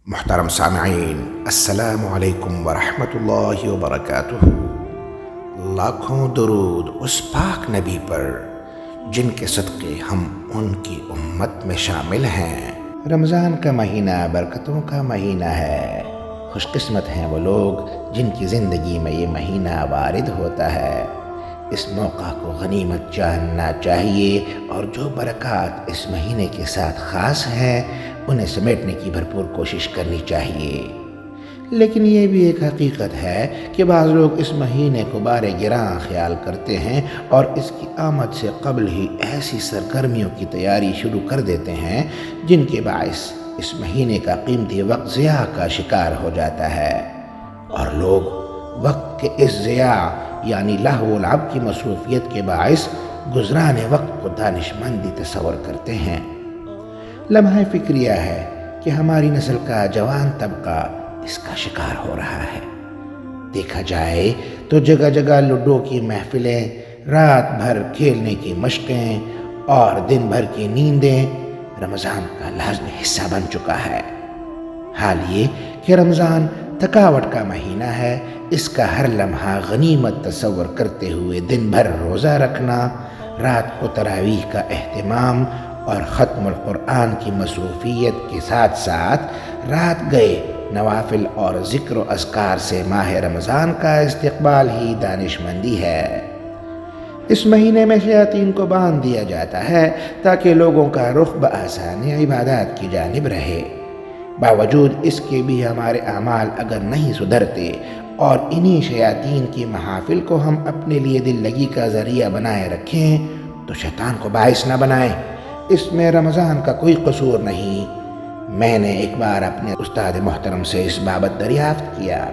محترم سامعین، السلام علیکم ورحمۃ اللہ وبرکاتہ۔ لاکھوں درود اس پاک نبی پر جن کے صدقے ہم ان کی امت میں شامل ہیں۔ رمضان کا مہینہ برکتوں کا مہینہ ہے۔ خوش قسمت ہیں وہ لوگ جن کی زندگی میں یہ مہینہ وارد ہوتا ہے۔ اس موقع کو غنیمت جاننا چاہیے اور جو برکات اس مہینے کے ساتھ خاص ہیں انہیں سمیٹنے کی بھرپور کوشش کرنی چاہیے۔ لیکن یہ بھی ایک حقیقت ہے کہ بعض لوگ اس مہینے کو بار گراں خیال کرتے ہیں اور اس کی آمد سے قبل ہی ایسی سرگرمیوں کی تیاری شروع کر دیتے ہیں جن کے باعث اس مہینے کا قیمتی وقت ضیاع کا شکار ہو جاتا ہے، اور لوگ وقت کے اس ضیاع یعنی لہو و لعب کی مصروفیت کے باعث گزرانے وقت کو دانشمندی تصور کرتے ہیں۔ لمحہ فکریہ ہے کہ ہماری نسل کا جوان طبقہ اس کا شکار ہو رہا ہے۔ دیکھا جائے تو جگہ جگہ لوڈو کی محفلیں، رات بھر کھیلنے کی مشقیں اور دن بھر کی نیندیں رمضان کا لازمی حصہ بن چکا ہے۔ حال یہ کہ رمضان تھکاوٹ کا مہینہ ہے، اس کا ہر لمحہ غنیمت تصور کرتے ہوئے دن بھر روزہ رکھنا، رات کو تراویح کا اہتمام اور ختم القرآن کی مصروفیت کے ساتھ ساتھ رات گئے نوافل اور ذکر و اذکار سے ماہ رمضان کا استقبال ہی دانشمندی ہے۔ اس مہینے میں شیاطین کو باندھ دیا جاتا ہے تاکہ لوگوں کا رخ بآسانی عبادات کی جانب رہے۔ باوجود اس کے بھی ہمارے اعمال اگر نہیں سدھرتے اور انہی شیاطین کی محافل کو ہم اپنے لیے دل لگی کا ذریعہ بنائے رکھیں تو شیطان کو باعث نہ بنائیں۔ اس میں رمضان کا کوئی قصور نہیں۔ میں نے ایک بار اپنے استاد محترم سے اس بابت دریافت کیا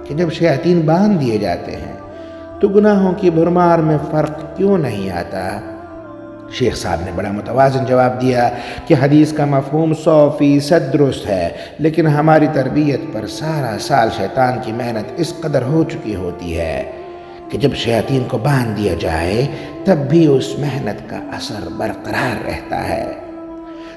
کہ جب شیاطین باندھ دیے جاتے ہیں تو گناہوں کی بھرمار میں فرق کیوں نہیں آتا؟ شیخ صاحب نے بڑا متوازن جواب دیا کہ حدیث کا مفہوم 100% درست ہے، لیکن ہماری تربیت پر سارا سال شیطان کی محنت اس قدر ہو چکی ہوتی ہے کہ جب شیاطین کو باندھ دیا جائے تب بھی اس محنت کا اثر برقرار رہتا ہے۔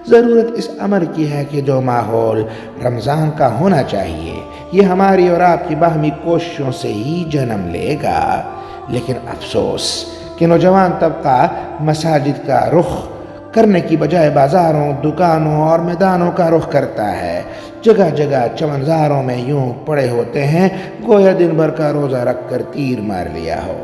ضرورت اس امر کی ہے کہ جو ماحول رمضان کا ہونا چاہیے یہ ہماری اور آپ کی باہمی کوششوں سے ہی جنم لے گا، لیکن افسوس کہ نوجوان طبقہ مساجد کا رخ کرنے کی بجائے بازاروں، دکانوں اور میدانوں کا رخ کرتا ہے۔ جگہ جگہ چمنزاروں میں یوں پڑے ہوتے ہیں گویا دن بھر کا روزہ رکھ کر تیر مار لیا ہو۔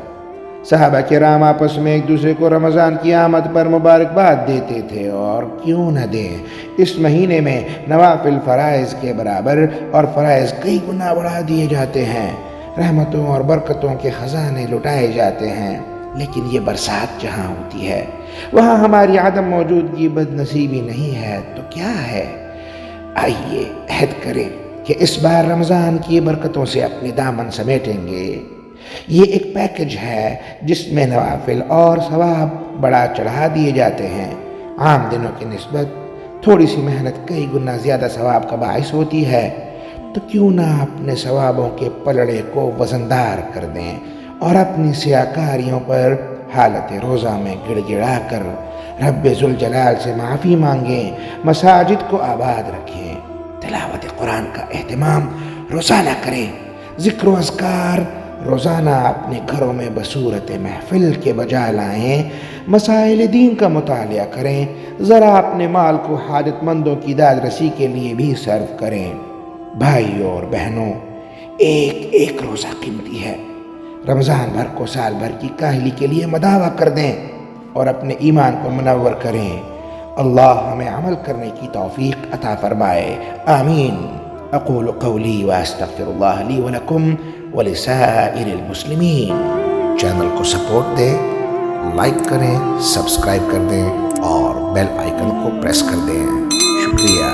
صحابہ کرام آپس میں ایک دوسرے کو رمضان کی آمد پر مبارکباد دیتے تھے، اور کیوں نہ دیں۔ اس مہینے میں نوافل فرائض کے برابر اور فرائض کئی گنا بڑھا دیے جاتے ہیں، رحمتوں اور برکتوں کے خزانے لٹائے جاتے ہیں، لیکن یہ برسات جہاں ہوتی ہے وہاں ہماری عدم موجودگی بد نصیبی نہیں ہے تو کیا ہے؟ آئیے عہد کریں کہ اس بار رمضان کی برکتوں سے اپنے دامن سمیٹیں گے۔ یہ ایک پیکج ہے جس میں نوافل اور ثواب بڑا چڑھا دیے جاتے ہیں۔ عام دنوں کی نسبت تھوڑی سی محنت کئی گنا زیادہ ثواب کا باعث ہوتی ہے، تو کیوں نہ اپنے ثوابوں کے پلڑے کو وزندار کر دیں اور اپنی سیاکاریوں پر حالت روزہ میں گڑ گڑا کر رب ذوالجلال سے معافی مانگیں، مساجد کو آباد رکھیں، تلاوت قرآن کا اہتمام روزانہ کریں، ذکر و اذکار روزانہ اپنے گھروں میں بصورت محفل کے بجا لائیں، مسائل دین کا مطالعہ کریں، ذرا اپنے مال کو حاجت مندوں کی داد رسی کے لیے بھی صرف کریں۔ بھائیوں اور بہنوں، ایک ایک روزہ قیمتی ہے۔ رمضان بھر کو سال بھر کی کاہلی کے لیے مداوع کر دیں اور اپنے ایمان کو منور کریں۔ اللہ ہمیں عمل کرنے کی توفیق عطا فرمائے، آمین۔ اقول قولی واستغفر اللہ لی ولکم ولسائر المسلمین۔ چینل کو سپورٹ دیں، لائک کریں، سبسکرائب کر دیں اور بیل آئیکن کو پریس کر دیں۔ شکریہ۔